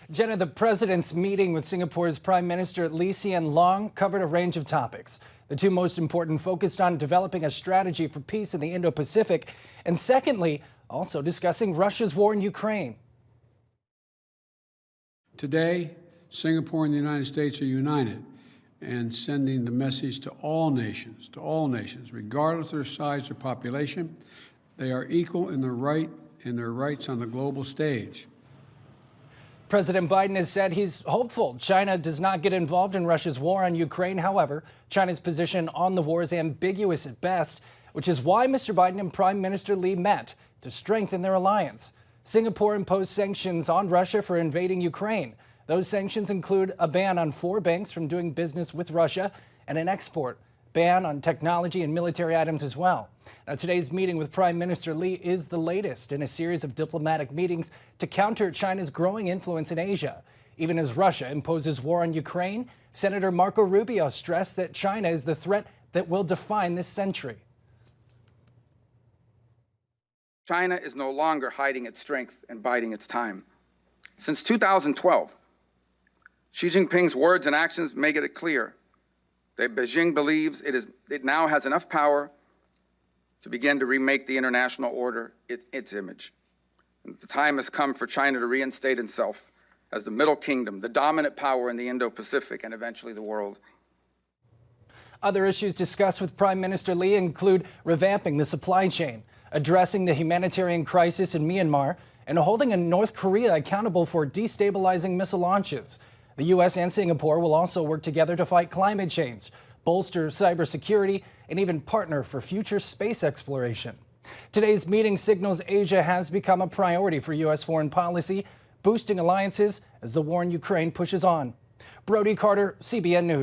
Jenna, the president's meeting with Singapore's Prime Minister Lee Hsien Loong covered a range of topics. The two most important focused on developing a strategy for peace in the Indo-Pacific, and secondly, also discussing Russia's war in Ukraine. Today, Singapore and the United States are united and sending the message to all nations, regardless of their size or population. They are equal in their rights on the global stage. President Biden has said he's hopeful China does not get involved in Russia's war on Ukraine. However, China's position on the war is ambiguous at best, which is why Mr. Biden and Prime Minister Lee met to strengthen their alliance. Singapore imposed sanctions on Russia for invading Ukraine. Those sanctions include a ban on 4 banks from doing business with Russia and an export ban on technology and military items as well. Now, today's meeting with Prime Minister Lee is the latest in a series of diplomatic meetings to counter China's growing influence in Asia. Even as Russia imposes war on Ukraine, Senator Marco Rubio stressed that China is the threat that will define this century. China is no longer hiding its strength and biding its time. Since 2012, Xi Jinping's words and actions make it clear that Beijing believes it now has enough power to begin to remake the international order its image. And the time has come for China to reinstate itself as the Middle Kingdom, the dominant power in the Indo-Pacific and eventually the world. Other issues discussed with Prime Minister Lee include revamping the supply chain, addressing the humanitarian crisis in Myanmar, and holding North Korea accountable for destabilizing missile launches. The U.S. and Singapore will also work together to fight climate change, bolster cybersecurity, and even partner for future space exploration. Today's meeting signals Asia has become a priority for U.S. foreign policy, boosting alliances as the war in Ukraine pushes on. Brody Carter, CBN News.